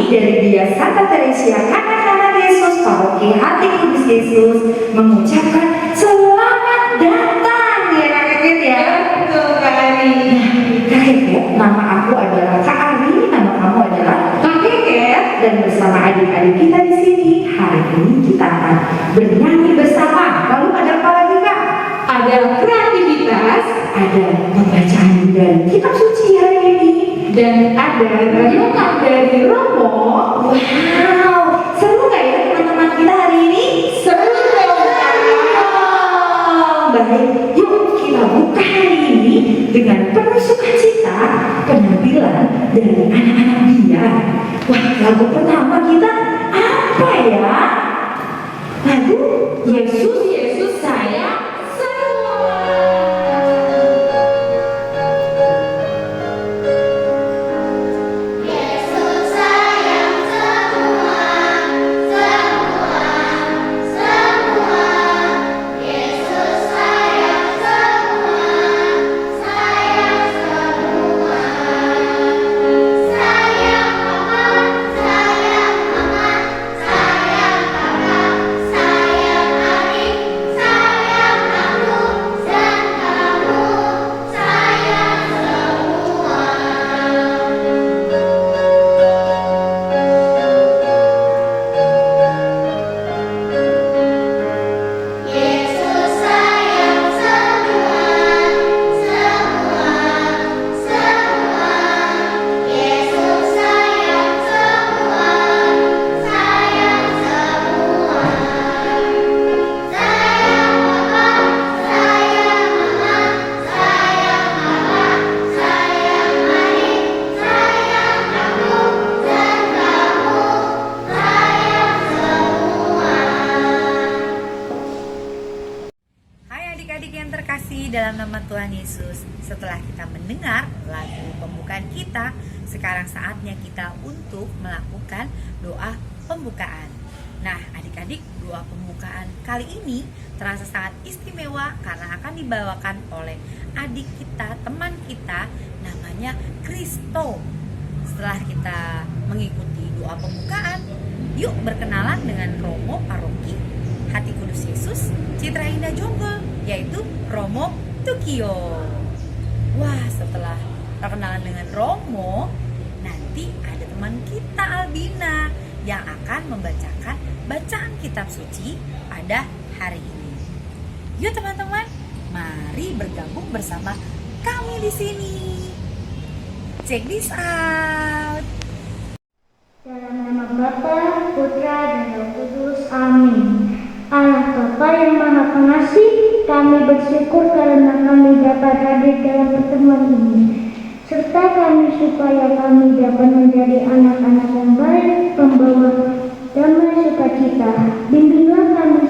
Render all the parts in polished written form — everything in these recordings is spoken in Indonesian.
Dari Dia Santa Teresia Anak-anak Yesus Paroki Hati Kudus Yesus mengucapkan selamat datang ya Kak Keket ya. Betul Kak Ari. Kak Keket, nama aku adalah Kak Ari, nama kamu adalah Kak Keket, dan bersama adik-adik kita di sini hari ini kita akan bernyanyi bersama. Lalu ada apa lagi Kak? Ada kreativitas, Ada pembacaan dari kitab suci hari ini. dan ada renungan dari Romo. Wow, seru gak ya teman-teman kita hari ini? Seru dong. Baik, yuk kita buka hari ini dengan penuh sukacita penampilan dari anak-anak Dia. Wah, lagu pertama kita apa ya? Lagu Yesus, Yesus sayang semua. Yesus sayang semua, semua. Yesus sayang semua, sayang semua. Sayang mama, sayang mama, sayang papa, sayang adik, sayang aku dan kamu, sayang semua. Yesus sayang semua. Yesus sayang semua, sayang semua. Sayang papa, sayang mama, sayang papa, sayang adik, sayang aku dan kamu, sayang semua. Hai adik-adik yang terkasih dalam nama Tuhan Yesus. Setelah kita mendengar lagu pembukaan kita, sekarang saatnya kita untuk melakukan doa pembukaan. Nah adik-adik, doa pembukaan kali ini terasa sangat istimewa karena akan dibawakan oleh adik kita, teman kita, namanya Kristo. Setelah kita mengikuti doa pembukaan, yuk berkenalan dengan Romo Paroki Hati Kudus Yesus Citra Indah Jonggol, yaitu Romo Tukio. Wah, setelah perkenalan dengan Romo, nanti ada teman kita Albina yang akan membacakan bacaan kitab suci pada hari ini. Yuk teman-teman, mari bergabung bersama kami di sini. Check this out. Dalam nama Bapa, Putra, dan Roh Kudus. Amin. Allah Bapa yang Maha Pengasih, kami bersyukur karena kami dapat hadir dalam pertemuan ini. Serta kami supaya kami dapat menjadi anak-anak yang baik, pembawa damai sukacita. Bimbinglah kami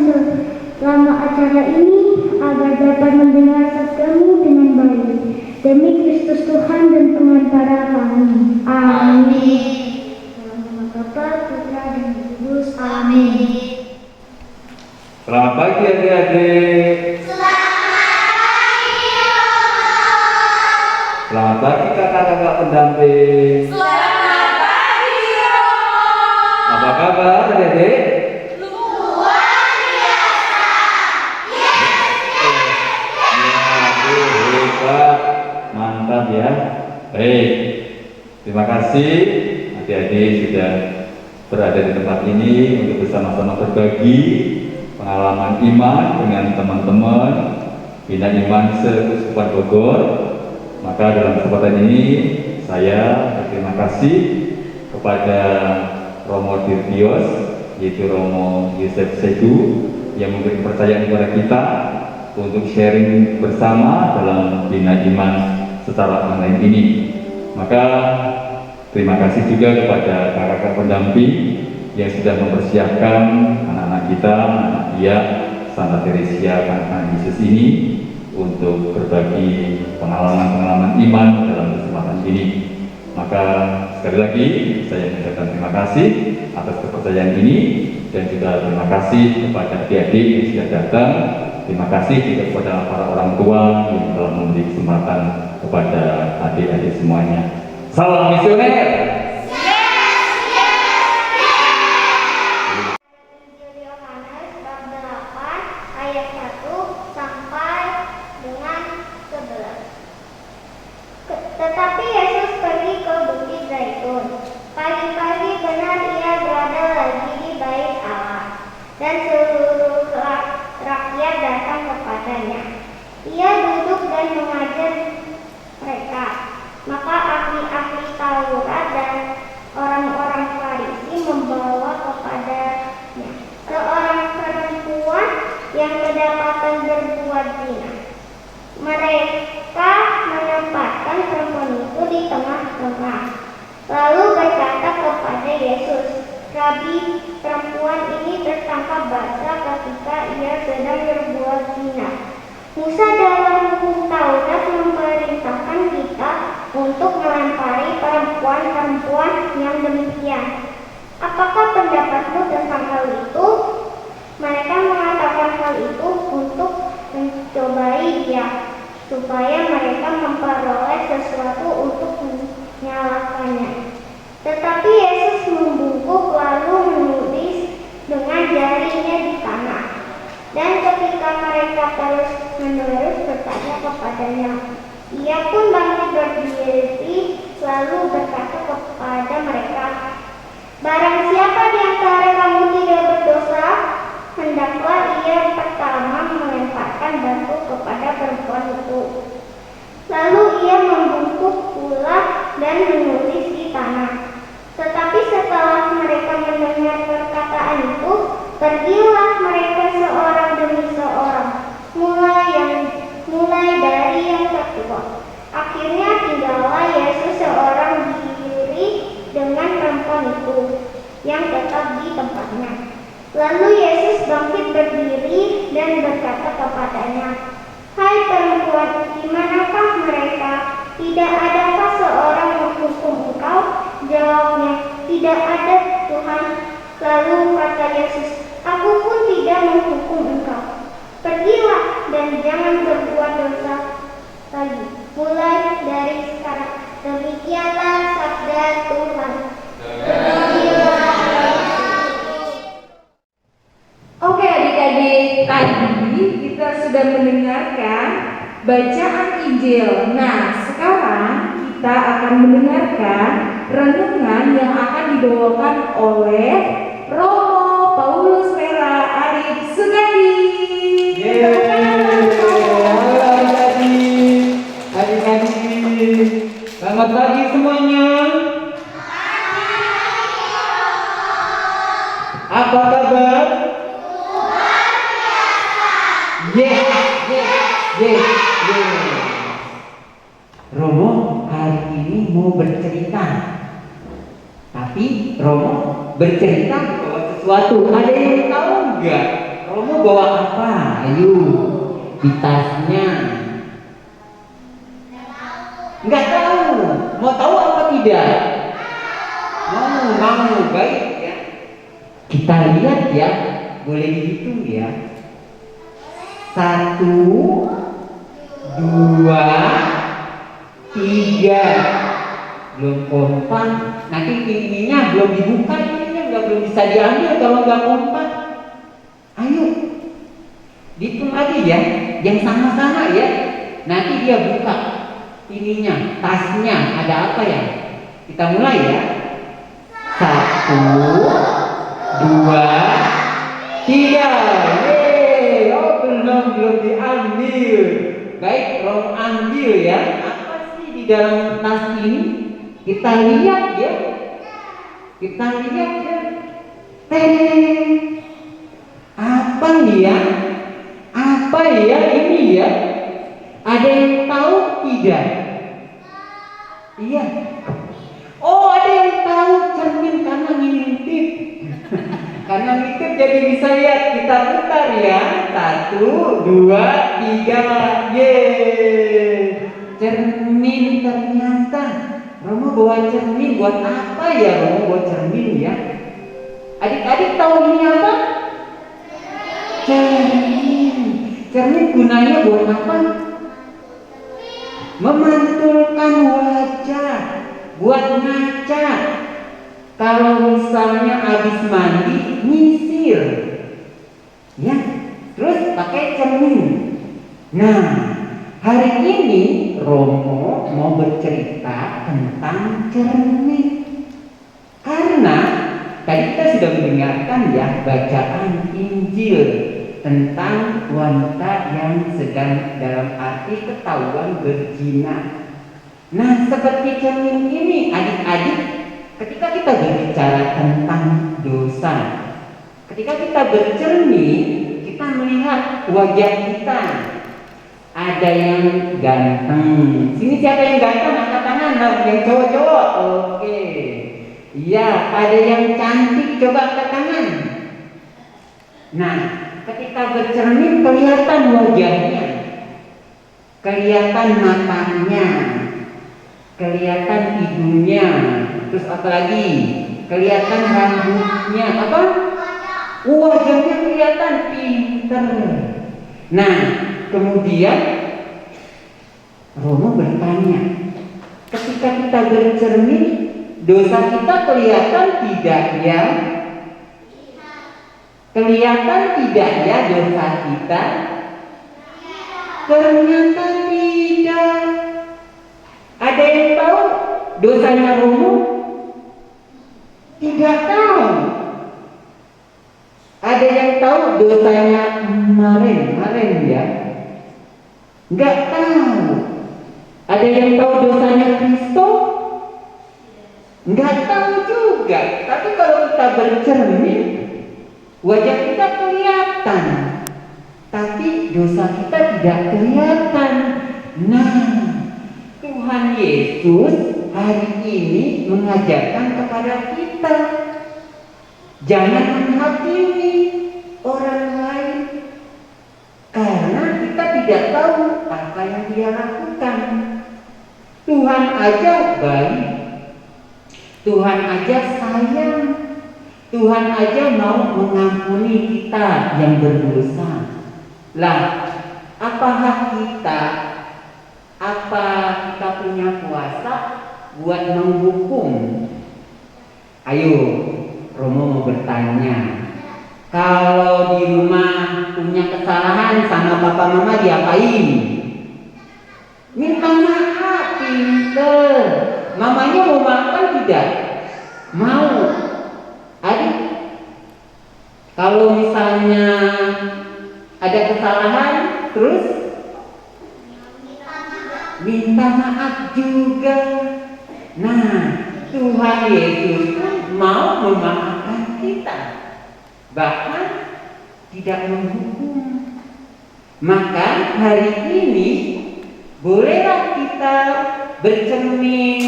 selama acara ini agar dapat mendengar sabdamu dengan baik. Demi Kristus Tuhan dan pengantara kami. Amin. Dalam nama Bapa, Putra, dan Roh Kudus. Amin. Selamat pagi adik-adik. Selamat pagi kakak-kakak pendamping. Selamat pagi, Romo. Apa kabar adik-adik? Luar biasa. Hebat, mantap ya. Baik, terima kasih adik-adik sudah berada di tempat ini untuk bersama-sama berbagi pengalaman iman dengan teman-teman Bina Iman se-Keuskupan Bogor. Maka dalam kesempatan ini saya berterima kasih kepada Romo Dirtios, yaitu Romo Yosef Segu, yang memberi kepercayaan kepada kita untuk sharing bersama dalam bina iman secara online ini. Maka terima kasih juga kepada kakak pendamping yang sudah mempersiapkan anak-anak kita, anak dia, Santa Teresia, anak Yesus ini untuk berbagi pengalaman-pengalaman iman dalam kesempatan ini. Maka sekali lagi saya mengucapkan terima kasih atas kepercayaan ini dan juga terima kasih kepada adik-adik yang sudah datang. Terima kasih juga kepada para orang tua yang telah memberi kesempatan kepada adik-adik semuanya. Salam misioner. Injil Yohanes bab 8 ayat 1 sampai dengan 11. Tetapi Yesus pergi ke Bukit Zaitun. Pagi-pagi benar ia berada lagi di bait Allah, dan seluruh rakyat datang kepadanya. Ia duduk dan mengajar mereka. Maka ahli-ahli Taurat dan orang-orang Farisi membawa kepadanya seorang perempuan yang kedapatan berbuat zina. Mereka menempatkan perempuan itu di tengah-tengah, lalu berkata kepada Yesus, "Rabi, perempuan ini tertangkap basah ketika ia sedang berbuat zina. Musa dalam hukum Taurat memerintahkan kita untuk melempari perempuan-perempuan yang demikian. Apakah pendapatmu tentang hal itu?" Mereka mengatakan hal itu untuk mencobai dia, supaya mereka memperoleh sesuatu untuk menyalahkannya. Tetapi Yesus membungkuk lalu menulis dengan jarinya di tanah. Dan ketika mereka terus-menerus bertanya kepadanya, ia pun bangkit berdiri lalu berkata kepada mereka, "Barang siapa di antara kamu tidak berdosa, hendaklah ia pertama melemparkan batu kepada perempuan itu." Lalu ia membungkuk pula dan menulis di tanah. Tetapi setelah mereka mendengar perkataan itu, pergilah mereka seorang demi seorang, mulai dari yang tertua. Akhirnya tinggallah Yesus seorang diri dengan perempuan itu yang tetap di tempatnya. Lalu Yesus bangkit berdiri dan berkata kepadanya, "Hai perempuan, di manakah mereka? Tidak adakah seorang menghukum engkau?" Jawabnya, "Tidak ada, Tuhan." Lalu kata Yesus, "Aku pun tidak menghukum engkau. Pergilah dan jangan berbuat dosa lagi, mulai dari sekarang." Demikianlah sabda Tuhan. Oke adik-adik, tadi kita sudah mendengarkan bacaan Injil. Nah, sekarang kita akan mendengarkan renungan yang akan dibawakan oleh Romo Paulus Vera Arif Sugandi. Halo adik-adik, selamat pagi semuanya. Apa kabar? Romo hari ini mau bercerita. Tapi Romo bercerita bawa sesuatu. Ada yang tahu nggak? Romo bawa apa? Ayo, di tasnya. Nggak tahu. Mau tahu apa tidak? Mau. Baik ya. Kita lihat ya. Boleh dihitung ya. 1, 2, 3. Belum kompak. Nanti ininya belum dibuka, ininya belum bisa diambil kalau nggak kompak. Ayo, dihitung lagi ya, yang sama-sama ya. Nanti dia buka ininya, tasnya ada apa ya? Kita mulai ya. 1, 2, 3. Yeay, oh belum diambil. Baik, Rom ambil ya. Apa sih di dalam tas ini? Kita lihat ya. Apa ya? Apa ya ini ya? Ada yang tahu tidak? Iya. Oh, ada yang tahu cermin karena ngintip. Karena ngintip jadi bisa lihat. Kita putar ya. 1, 2, 3. Yeay. Cermin ternyata. Romo bawa cermin buat apa ya? Romo bawa cermin ya. Adik-adik tahu ini apa? Cermin. Cermin gunanya buat apa? Memantulkan wajah, buat ngaca. Kalau misalnya habis mandi, nyisir, ya, terus pakai cermin. Nah, hari ini Romo mau bercerita tentang cermin. Karena tadi kita sudah mendengarkan ya bacaan Injil tentang wanita yang sedang dalam arti ketahuan berzina. Nah, seperti cermin ini adik-adik, ketika kita berbicara tentang dosa, ketika kita bercermin, kita melihat wajah kita. Ada yang ganteng. Sini siapa yang ganteng? Angkat tangan. Nah, yang cowok-cowok. Oke. Iya, ada yang cantik. Coba angkat tangan. Nah, ketika bercermin kelihatan wajahnya, kelihatan matanya, kelihatan hidungnya, terus apa lagi? Kelihatan rambutnya, apa? Wajahnya kelihatan pinter. Nah, kemudian Romo bertanya, ketika kita bercermin, dosa kita kelihatan tidak ya? Kelihatan tidak ya dosa kita? Ternyata tidak. Ada yang tahu dosanya Romo? Tidak tahu. Ada yang tahu dosanya kemarin ya? Enggak tahu. Ada yang tahu dosanya Kristo? Enggak tahu juga. Tapi kalau kita bercermin, wajah kita kelihatan, tapi dosa kita tidak kelihatan. Nah, Tuhan Yesus hari ini mengajarkan kepada kita, jangan menghakimi orang lain, karena kita tidak tahu apa yang dia lakukan. Tuhan aja baik, Tuhan aja sayang, Tuhan aja mau mengampuni kita yang berdosa. Lah, apa hak kita? Apa kita punya kuasa buat menghukum? Ayo, Romo mau bertanya. Kalau di rumah punya kesalahan sama papa mama diapain? Minta maaf, pinter. Mamanya mau makan tidak? Mau. Adik, kalau misalnya ada kesalahan, terus minta maaf juga. Nah, Tuhan Yesus mau memaafkan kita, bahkan tidak menghukum. Maka hari ini bolehlah kita bercermin,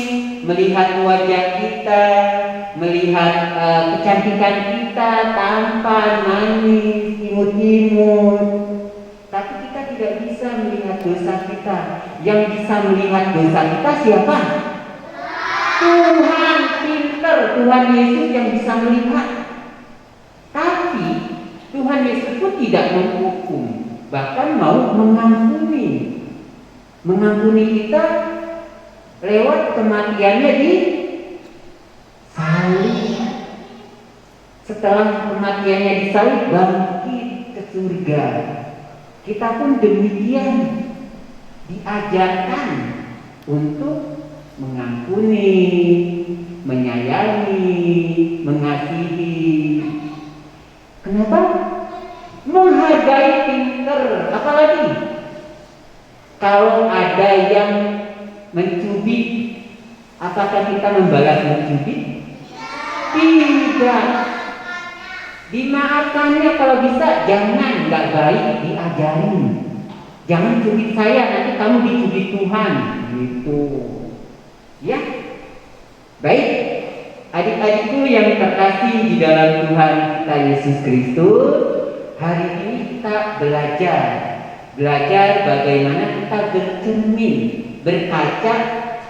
melihat wajah kita, melihat kecantikan kita, tampan, manis, imut-imut. Tapi kita tidak bisa melihat dosa kita. Yang bisa melihat dosa kita siapa? Tuhan, pinter. Tuhan Yesus yang bisa melihat. Tapi Tuhan Yesus pun tidak menghukum, bahkan mau mengampuni. Mengampuni kita lewat kematiannya di salib. Setelah kematiannya di salib, bangkit ke surga. Kita pun demikian diajarkan untuk mengampuni, menyayangi, mengasihi. Kenapa? Menghargai, pinter. Apalagi kalau ada yang mencubit, apakah kita membalas mencubit? Tidak. Dimaafkannya kalau bisa, jangan, nggak baik diajarin. Jangan cubit saya, nanti kamu dicubit Tuhan. Gitu. Ya. Baik. Adik-adikku yang terkasih di dalam Tuhan kita Yesus Kristus, hari ini kita belajar bagaimana kita bercermin, berkaca,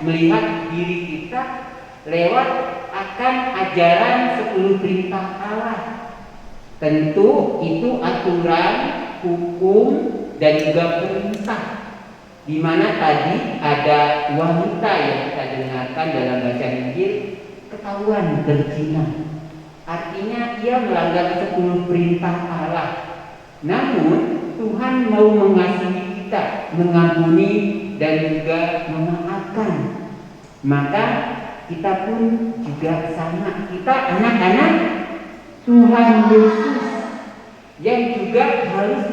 melihat diri kita lewat akan ajaran 10 perintah Allah. Tentu itu aturan, hukum, dan juga perintah. Di mana tadi ada wanita yang kita dengarkan dalam bacaan Injil ketahuan berzina. Artinya ia melanggar 10 perintah Allah. Namun Tuhan mau mengasihi kita, mengampuni dan juga memaafkan. Maka kita pun juga sama. Kita anak-anak Tuhan Yesus yang juga harus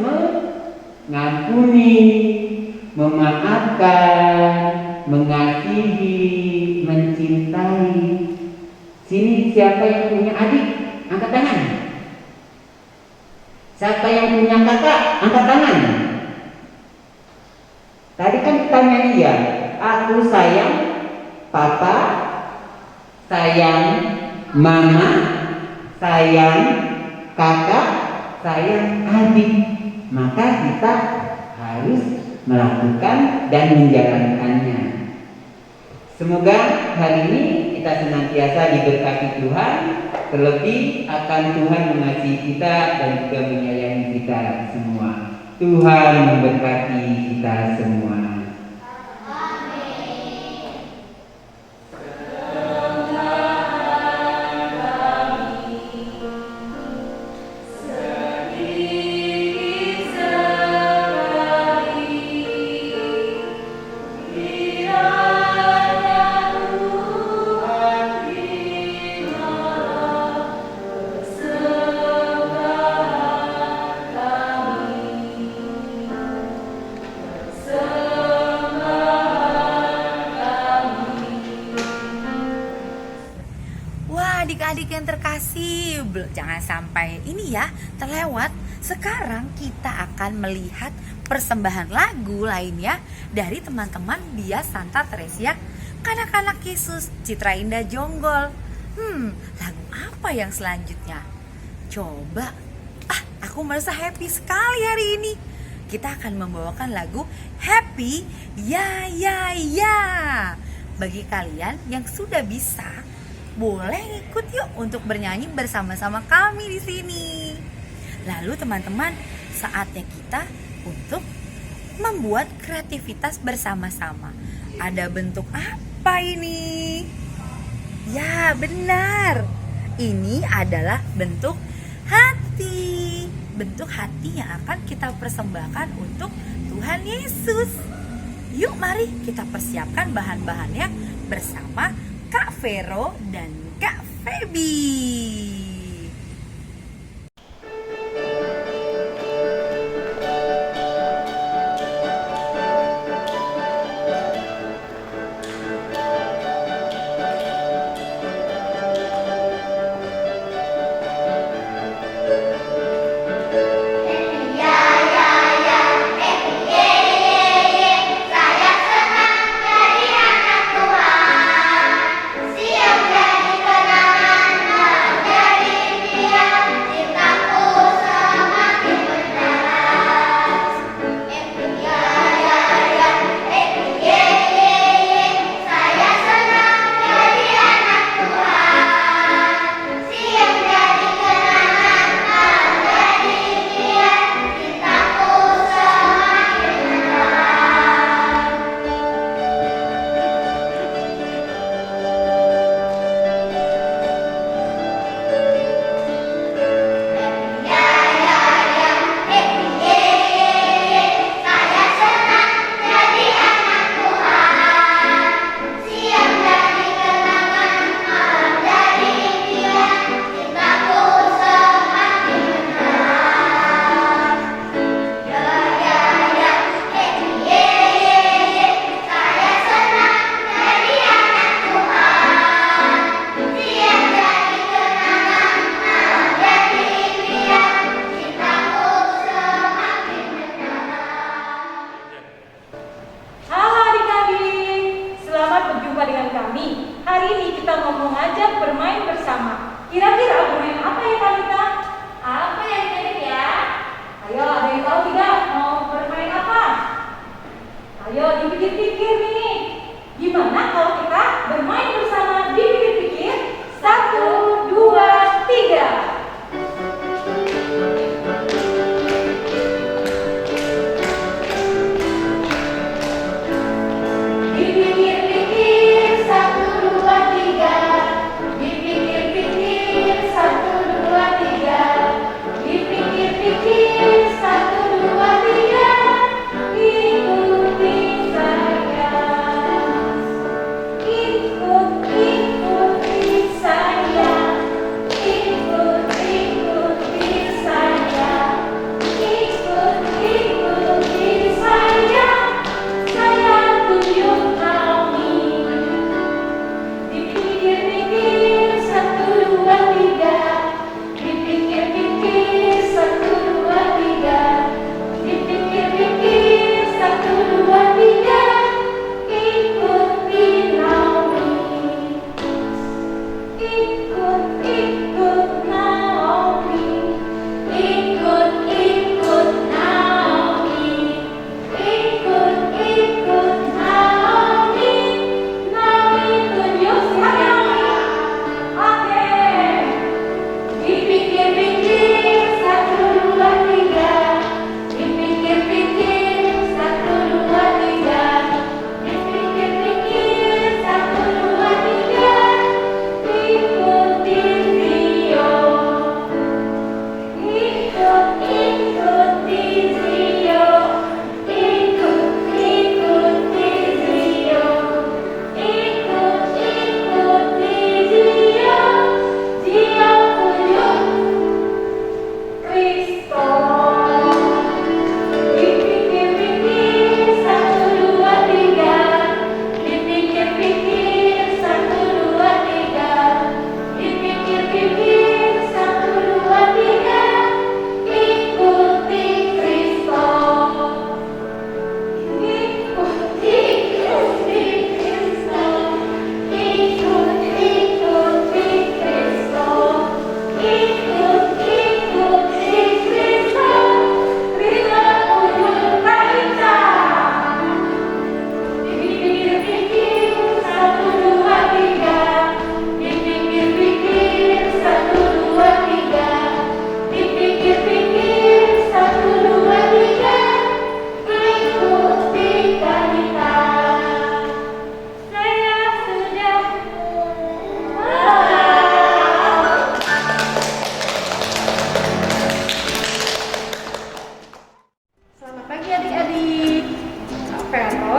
mengampuni, memaafkan, mengasihi, mencintai. Sini siapa yang punya adik? Angkat tangan. Siapa yang punya kakak? Angkat tangan. Tadi kan tanya dia, aku sayang papa, sayang mama, sayang kakak, sayang adik. Maka kita harus melakukan dan menjalankannya. Semoga hari ini kita senantiasa diberkati Tuhan, terlebih akan Tuhan mengasihi kita dan juga menyayangi kita semua. Tuhan memberkati kita semua. Adik-adik yang terkasih, jangan sampai ini ya terlewat. Sekarang kita akan melihat persembahan lagu lainnya dari teman-teman Dia Santa Teresia, Kanak-kanak Yesus, Citra Indah Jonggol. Lagu apa yang selanjutnya? Coba, aku merasa happy sekali hari ini. Kita akan membawakan lagu Happy Ya Ya Ya. Bagi kalian yang sudah bisa, boleh ikut yuk untuk bernyanyi bersama-sama kami di sini. Lalu teman-teman, saatnya kita untuk membuat kreativitas bersama-sama. Ada bentuk apa ini? Ya, benar. Ini adalah bentuk hati. Bentuk hati yang akan kita persembahkan untuk Tuhan Yesus. Yuk mari kita persiapkan bahan-bahannya bersama Kak Vero dan Kak Feby. Siap jadi kenangan dari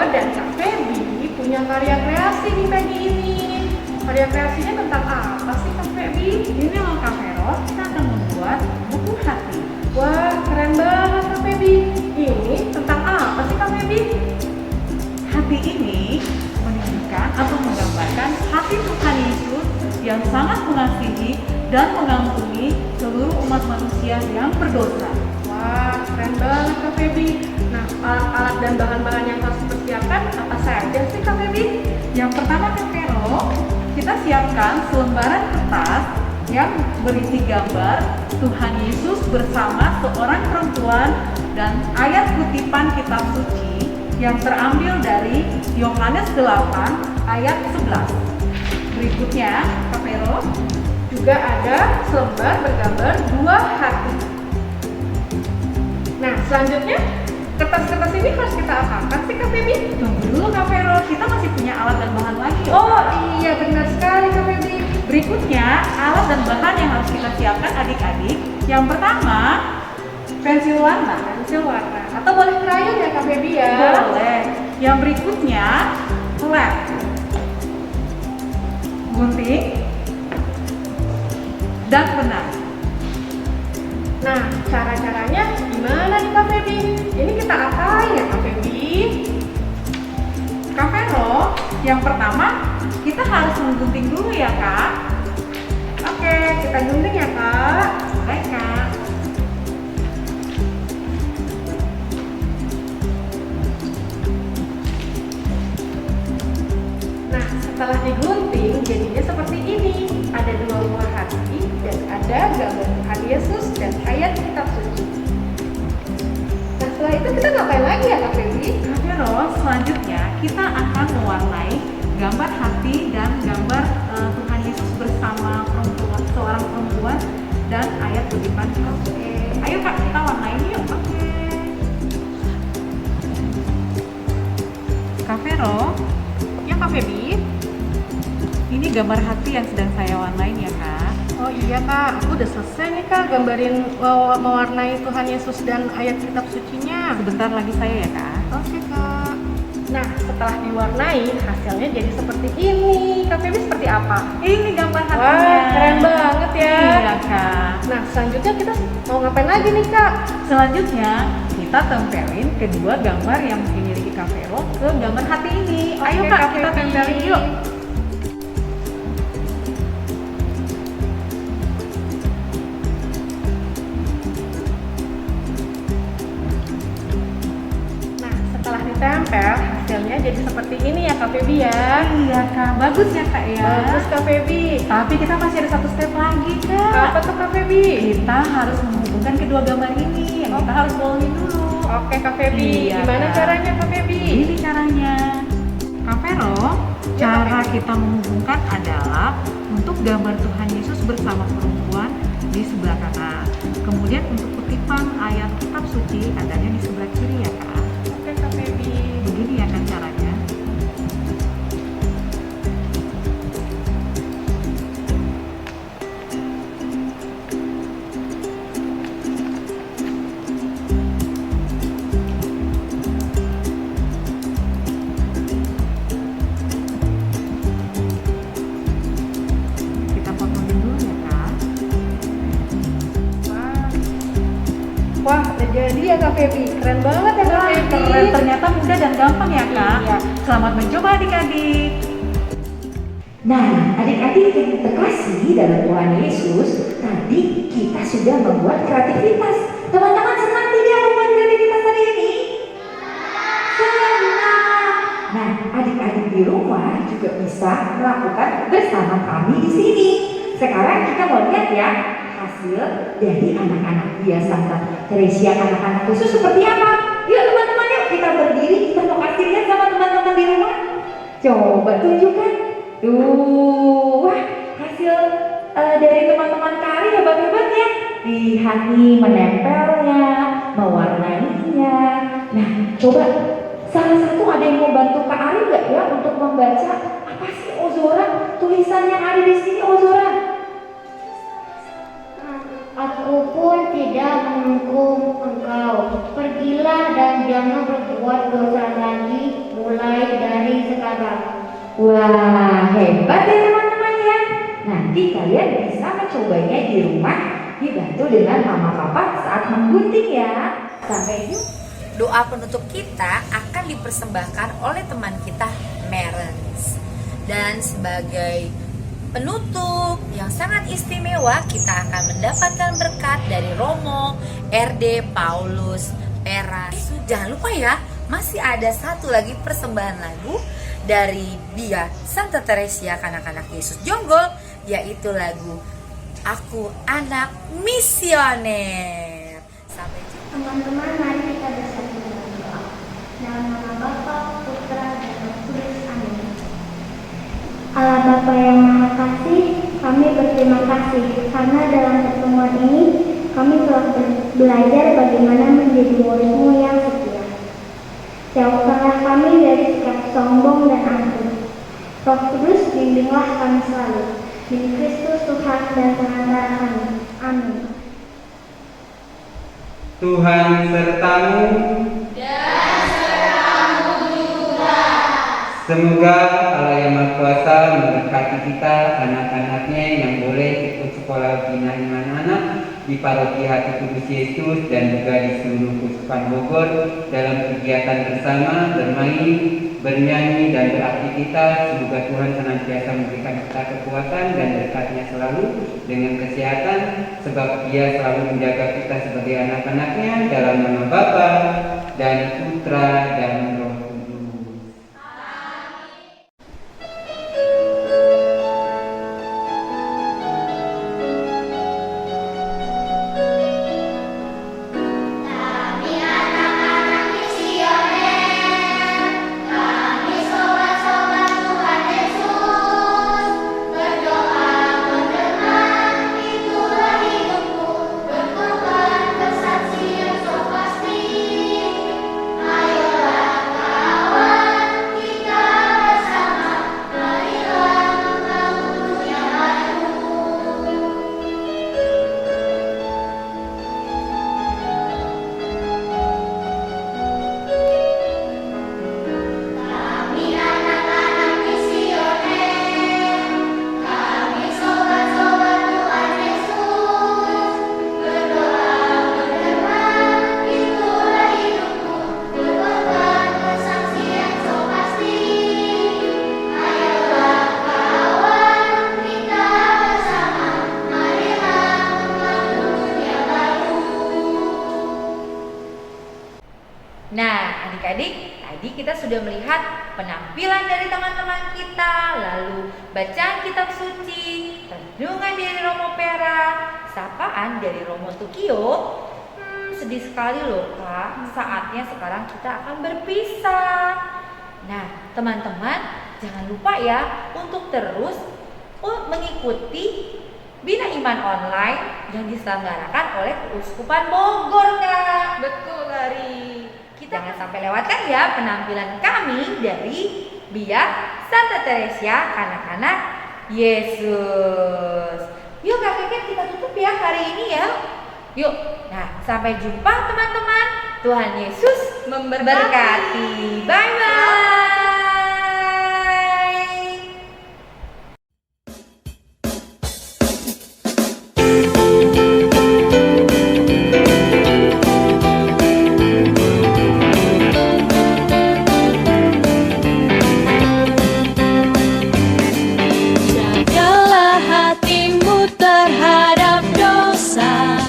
dan Kak Feby punya karya kreasi di pagi ini. Karya kreasinya tentang apa sih Kak Feby? Ini loh Kak Vero, kita akan membuat buku hati. Wah, keren banget Kak Feby. Ini tentang apa sih Kak Feby? Hati ini menunjukkan atau menggambarkan hati Tuhan Yesus yang sangat mengasihi dan mengampuni seluruh umat manusia yang berdosa. Wah, keren banget Kak Feby. Nah, alat-alat dan bahan-bahan yang harus dipersiapkan apa saja sih Kak Feby? Yang pertama Kak Vero, kita siapkan selembaran kertas yang berisi gambar Tuhan Yesus bersama seorang perempuan dan ayat kutipan kitab suci yang terambil dari Yohanes 8 ayat 11. Berikutnya, Kak Vero, Juga ada selembar bergambar buah hati. Nah, selanjutnya kertas-kertas ini harus kita apakan sih Kak Feby? tunggu dulu Kak Vero, kita masih punya alat dan bahan lagi. Oh iya, benar sekali Kak Feby. Berikutnya, alat dan bahan yang harus kita siapkan adik-adik. Yang pertama, pensil warna. Pensil warna. Atau boleh krayon ya Kak Feby ya? Boleh. Yang berikutnya, lem, gunting, dan pena. Nah, cara-caranya gimana nih Kak Feby? Ini kita apain ya Kak Feby? Kak Vero, yang pertama kita harus menggunting dulu ya Kak. Oke, kita gunting ya Kak. Baik Kak. Nah, setelah digunting jadinya seperti ini. Ada dua buah hati dan ada gambar Tuhan Yesus dan ayat kitab suci. Nah, setelah itu kita ngapain lagi ya Kak Feby? Kak Vero, selanjutnya kita akan mewarnai gambar hati dan gambar Tuhan Yesus bersama seorang perempuan dan ayat kutipan kitab suci. Ayo Kak, kita warnain yuk. Oke. Kak Vero, ya Kak Feby, ini gambar hati yang sedang saya warnain ya Kak. Oh iya Kak, aku udah selesai nih Kak gambarin mewarnai Tuhan Yesus dan ayat kitab sucinya. Sebentar lagi saya ya Kak. Oke Kak. Nah, setelah diwarnai hasilnya jadi seperti ini. Kak Feby seperti apa? Ini gambar hatinya. Wah, keren banget ya. Iya Kak. Nah, selanjutnya kita mau ngapain lagi nih Kak? Selanjutnya kita tempelin kedua gambar yang dimiliki Kak Vero ke gambar hati ini. Ayo Oke, Kak, Kak kita Feby. tempelin yuk. Nah, setelah ditempel hasilnya jadi seperti ini ya Kak Feby ya. Iya Kak, bagus ya Kak ya. Bagus Kak Feby. Tapi kita masih ada satu step lagi Kak. Apa tuh Kak Feby? Kita harus menghubungkan kedua gambar ini. Yang kita harus bolongin dulu. Oke Kak Feby, Iya, gimana Kak. caranya Kak Feby? Ini caranya. Kak Vero, Ya, Kak cara Feby. kita menghubungkan adalah untuk gambar Tuhan Yesus bersama perempuan di sebelah kanan. Kemudian untuk kutipan ayat kitab suci adanya di sebelah kiri ya Kak. Oke Kak Feby. Begini ya kan caranya. Kita potongin dulu ya Kak. Wah, udah jadi ya Kak Feby. Keren banget ya Kak Wah, Feby. keren, ternyata mudah dan gampang ya Kak. Iya. Selamat mencoba adik-adik. Nah, adik-adik yang terkasih dalam Tuhan Yesus, tadi kita sudah membuat kreativitas. Teman-teman senang tidak membuat kreativitas hari ini? Senang. Nah, adik-adik di rumah juga bisa melakukan bersama kami di sini. Sekarang kita mau lihat ya hasil dari anak-anak dia Santa Teresia anak-anak khusus seperti apa. Yuk teman-teman, yuk kita berdiri, kita mau kasih lihat sama teman-teman di rumah. Coba tunjukkan. Duh, wah hasil dari teman-teman Kari hebat-hebat ya. Lihat nih menempelnya, mewarnainya. Nah, coba salah satu ada yang mau bantu Kak Ari nggak ya untuk membaca apa sih Ozora? Tulisan yang ada di sini Ozora. Aku pun tidak menghukum engkau. Pergilah dan jangan berbuat dosa lagi. Mulai garam. Wah, hebat ya teman-teman ya. Nanti kalian bisa mencobanya di rumah dibantu dengan mama papa saat menggunting ya. Sampai jumpa. Doa penutup kita akan dipersembahkan oleh teman kita, Merens. Dan sebagai penutup yang sangat istimewa, kita akan mendapatkan berkat dari Romo, RD, Paulus, Pera. Jangan lupa ya, masih ada satu lagi persembahan lagu dari Bia Santa Teresia Kanak-Kanak Yesus Jonggol, yaitu lagu Aku Anak Misioner. Sampai jumpa. Teman-teman, mari kita bersatu dalam doa. Dalam nama Bapa, Putra, dan Roh Kudus. Amin. Allah Bapa yang Maha Kasih, kami berterima kasih karena dalam pertemuan ini kami telah belajar bagaimana menjadi murid-Mu yang setia. Jauhkanlah kami dari sikap sombong dan angkuh. Roh Kudus, bimbinglah kami selalu. Demi Kristus Tuhan dan Pengantara kami. Amin. Tuhan sertamu. Semoga Allah yang Maha Kuasa memberkati kita, anak-anaknya yang boleh ikut sekolah bina iman anak di Paroki Hati Kudus Yesus dan juga di seluruh Kuskupan Bogor dalam kegiatan bersama, bermain, bernyanyi dan beraktivitas. Semoga Tuhan senantiasa memberikan kita kekuatan dan berkatnya selalu dengan kesehatan, sebab Dia selalu menjaga kita sebagai anak-anaknya dalam nama Bapa dan Putra dan Roh Kudus. Nah, adik-adik, tadi kita sudah melihat penampilan dari teman-teman kita, lalu bacaan kitab suci, renungan dari Romo Pera, sapaan dari Romo Tukio. Sedih sekali loh Kak, saatnya sekarang kita akan berpisah. Nah, teman-teman, jangan lupa ya untuk terus mengikuti Bina Iman Online yang diselenggarakan oleh Keuskupan Bogor, Kak. Betul, Lari. Jangan sampai lewatkan ya penampilan kami dari Bia Santa Teresia Kanak-Kanak Yesus. Yuk Kak Keket, kita tutup ya hari ini ya. Yuk, nah sampai jumpa teman-teman. Tuhan Yesus memberkati. Bye-bye. Jagalah hatimu terhadap dosa.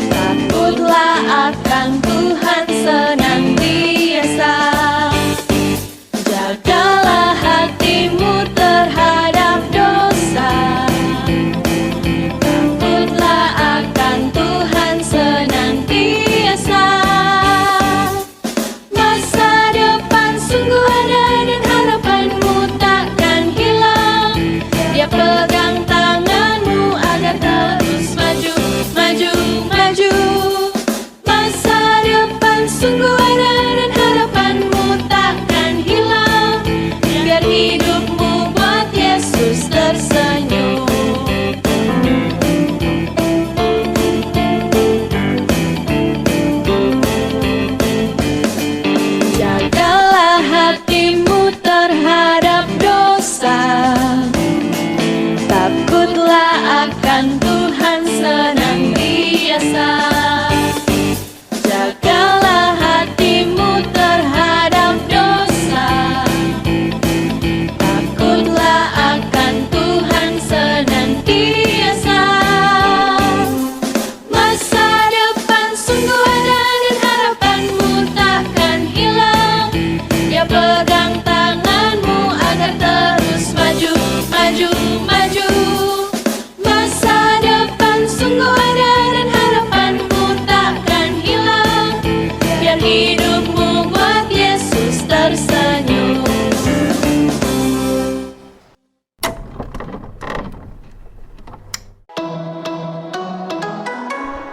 Takutlah akan Tuhan senantiasa. dosa. Jagalah hatimu terhadap dosa. Takutlah akan Tuhan senantiasa. Masa depan sungguh ada dan harapanmu takkan hilang. Ya pegang tanganmu agar terus maju, maju, maju. Masa depan sungguh ada dan harapanmu takkan hilang. Biar hidupmu buat Yesus tersenyum.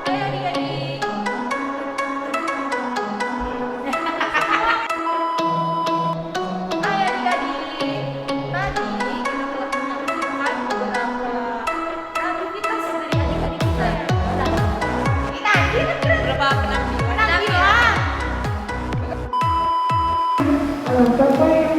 Hai adik-adik. Hai adik-adik. Tadi kita telah menyaksikan beberapa aktivitas dari adik-adik kita ya. Berapa penampilan? Kalau Bapak yang